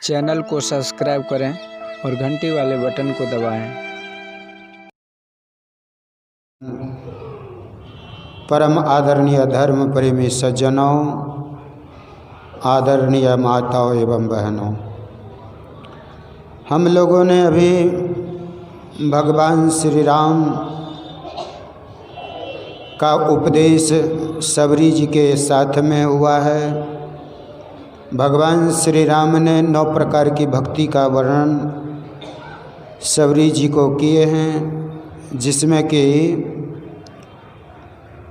Channel को subscribe करें और घंटी वाले बटन को दबाएं। परम आदरणीय धर्म प्रेमी सज्जनों, आदरणीय माताओं एवं बहनों, हम लोगों ने अभी भगवान श्री राम का उपदेश सबरी जी के साथ में हुआ है। भगवान श्री राम ने 9 प्रकार की भक्ति का वर्णन सबरी जी को किए हैं, जिसमें कि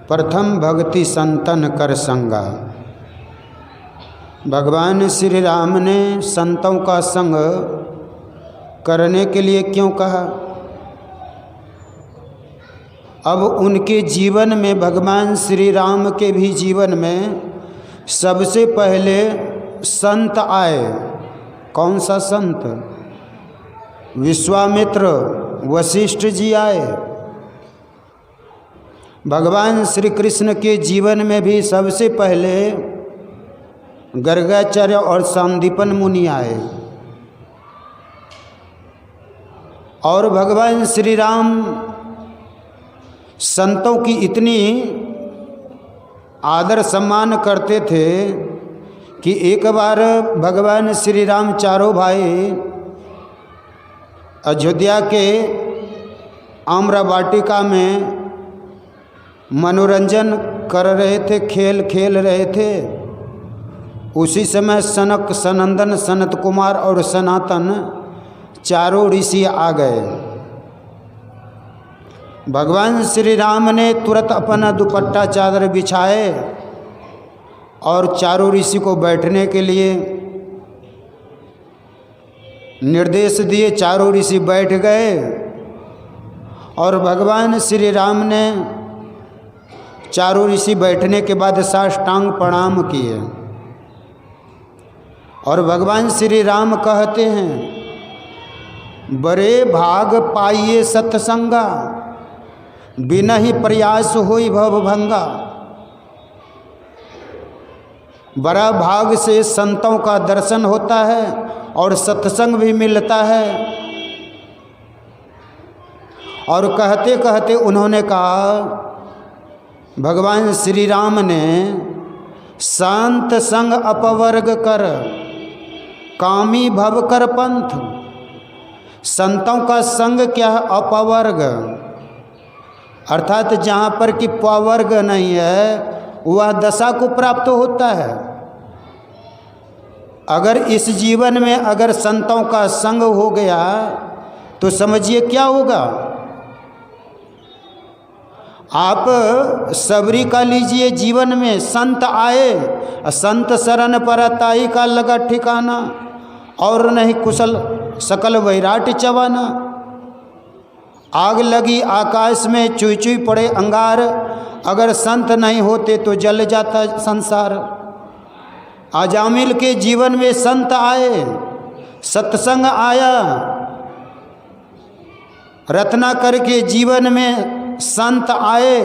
प्रथम भक्ति संतन कर संगा। भगवान श्री राम ने संतों का संग करने के लिए क्यों कहा? अब उनके जीवन में, भगवान श्री राम के भी जीवन में सबसे पहले संत आए। कौन सा संत? विश्वामित्र वशिष्ठ जी आए। भगवान श्री कृष्ण के जीवन में भी सबसे पहले गर्गाचार्य और सांदीपन मुनि आए। और भगवान श्री राम संतों की इतनी आदर सम्मान करते थे कि एक बार भगवान श्री राम चारों भाई अयोध्या के आम्र वाटिका में मनोरंजन कर रहे थे, खेल खेल रहे थे। उसी समय सनक, सनंदन, सनत कुमार और सनातन चारों ऋषि आ गए। भगवान श्री राम ने तुरंत अपना दुपट्टा चादर बिछाए और चारों ऋषि को बैठने के लिए निर्देश दिए। चारों ऋषि बैठ गए और भगवान श्री राम ने चारों ऋषि बैठने के बाद साष्टांग प्रणाम किए। और भगवान श्री राम कहते हैं, बड़े भाग पाइए सत्संगा, बिना ही प्रयास होई भव भंगा। बड़ा भाग से संतों का दर्शन होता है और सत्संग भी मिलता है। और कहते कहते उन्होंने कहा, भगवान श्री राम ने शांत संग अपवर्ग कर, कामी भव कर पंथ। संतों का संग क्या है? अपवर्ग, अर्थात जहाँ पर कि पवर्ग नहीं है वह दशा को प्राप्त होता है। अगर इस जीवन में अगर संतों का संग हो गया तो समझिए क्या होगा। आप सबरी का लीजिए, जीवन में संत आए, संत शरण परताई का लगा ठिकाना, और नहीं कुशल सकल वैराट चवाना। आग लगी आकाश में, चुई चुई पड़े अंगार, अगर संत नहीं होते तो जल जाता संसार। अजामिल के जीवन में संत आए, सत्संग आया। रत्नाकर के जीवन में संत आए,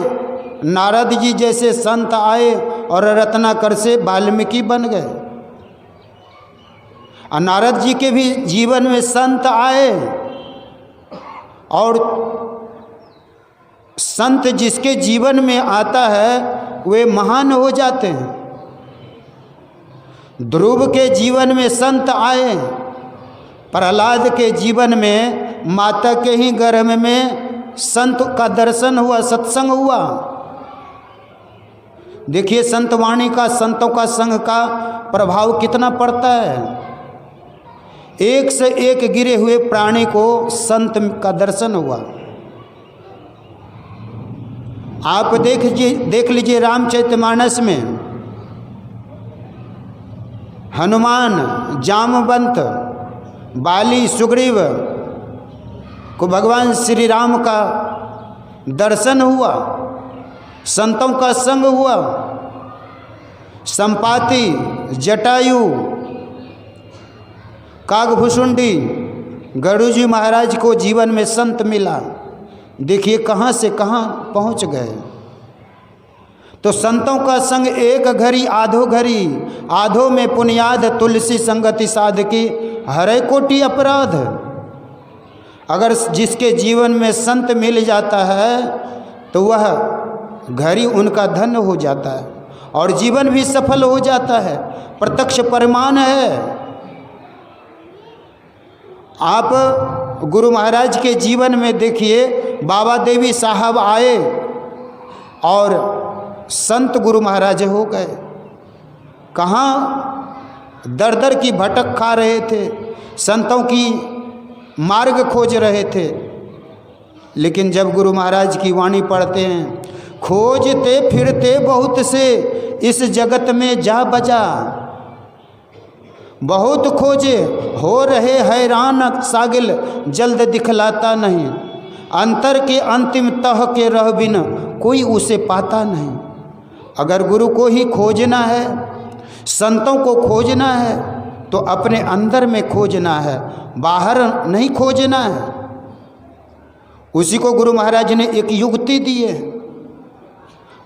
नारद जी जैसे संत आए और रत्नाकर से वाल्मीकि बन गए। नारद जी के भी जीवन में संत आए, और संत जिसके जीवन में आता है वे महान हो जाते हैं। ध्रुव के जीवन में संत आए, प्रहलाद के जीवन में माता के ही गर्भ में संत का दर्शन हुआ, सत्संग हुआ। देखिए संतवाणी का, संतों का संग का प्रभाव कितना पड़ता है। एक से एक गिरे हुए प्राणी को संत का दर्शन हुआ। आप देख लीजिए रामचरितमानस में हनुमान, जामवंत, बाली, सुग्रीव को भगवान श्री राम का दर्शन हुआ, संतों का संग हुआ। संपाति, जटायु, कागभूषुंडी, गरुड़ जी महाराज को जीवन में संत मिला। देखिए कहाँ से कहाँ पहुँच गए। तो संतों का संग एक घड़ी आधो घड़ी, आधो में पुनियाद तुलसी संगति साधकी, हरे कोटि अपराध। अगर जिसके जीवन में संत मिल जाता है तो वह घर ही उनका धन हो जाता है और जीवन भी सफल हो जाता है। प्रत्यक्ष प्रमाण है। आप गुरु महाराज के जीवन में देखिए, बाबा देवी साहब आए और संत गुरु महाराज हो गए। कहाँ दर दर की भटक खा रहे थे, संतों की मार्ग खोज रहे थे, लेकिन जब गुरु महाराज की वाणी पढ़ते हैं, खोजते फिरते बहुत से इस जगत में जा बजा, बहुत खोजे हो रहे हैरान सागिल जल्द दिखलाता नहीं, अंतर के अंतिम तह के रह बिन कोई उसे पाता नहीं। अगर गुरु को ही खोजना है, संतों को खोजना है, तो अपने अंदर में खोजना है, बाहर नहीं खोजना है। उसी को गुरु महाराज ने एक युक्ति दी है,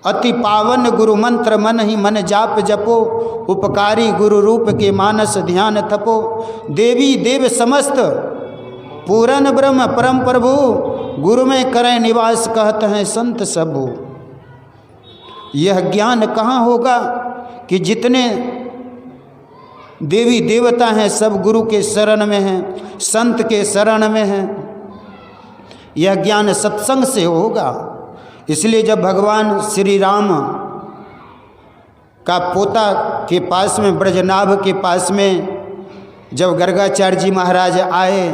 अति पावन गुरु मंत्र मन ही मन जाप जपो, उपकारी गुरु रूप के मानस ध्यान थपो, देवी देव समस्त पूरन ब्रह्म परम प्रभु, गुरु में करें निवास कहते हैं संत सबू। यह ज्ञान कहाँ होगा कि जितने देवी देवता हैं सब गुरु के शरण में हैं, संत के शरण में हैं। यह ज्ञान सत्संग से होगा। इसलिए जब भगवान श्री राम का पोता के पास में, ब्रजनाभ के पास में जब गर्गाचार्य जी महाराज आए,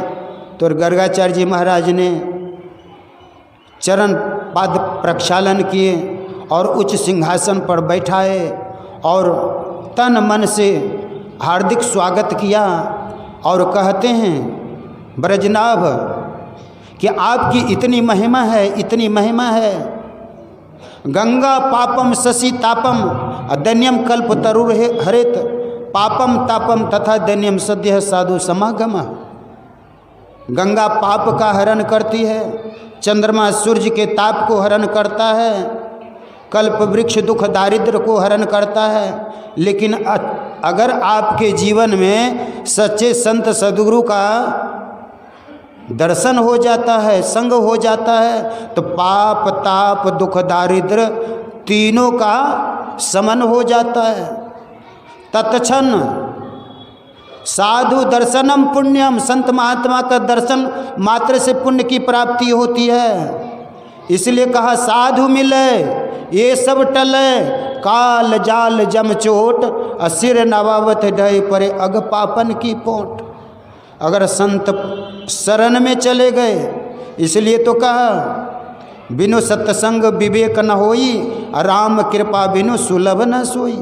तो गर्गाचार्य जी महाराज ने चरण पाद प्रक्षालन किए और उच्च सिंहासन पर बैठाए और तन मन से हार्दिक स्वागत किया और कहते हैं, ब्रजनाभ कि आपकी इतनी महिमा है, इतनी महिमा है। गंगा पापम शशि तापम दन्यम कल्प तरुर हरित, पापम तापम तथा दन्यम सद्य साधु समागम। गंगा पाप का हरण करती है, चंद्रमा सूर्य के ताप को हरण करता है, कल्प वृक्ष दुख दारिद्र को हरण करता है। लेकिन अगर आपके जीवन में सच्चे संत सद्गुरु का दर्शन हो जाता है, संग हो जाता है, तो पाप ताप दुख दारिद्र तीनों का समन हो जाता है। तत्क्षण साधु दर्शनम पुण्यम, संत महात्मा का दर्शन मात्र से पुण्य की प्राप्ति होती है। इसलिए कहा साधु मिले ये सब टले, काल जाल जम चोट, असिर नवावत ढय परे अग पापन की पोट। अगर संत शरण में चले गए, इसलिए तो कहा बिनु सत्संग विवेक न होई, राम कृपा बिनु सुलभ न सोई।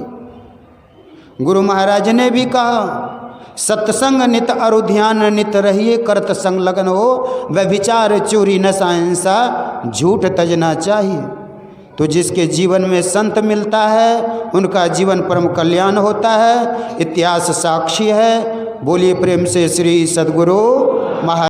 गुरु महाराज ने भी कहा सत्संग नित अरु ध्यान नित रहिए, करत संग लगन हो, व्यभिचार चोरी नशा हिंसा झूठ तजना चाहिए। तो जिसके जीवन में संत मिलता है उनका जीवन परम कल्याण होता है। इतिहास साक्षी है। बोलिए प्रेम से श्री सद्गुरु महाराज।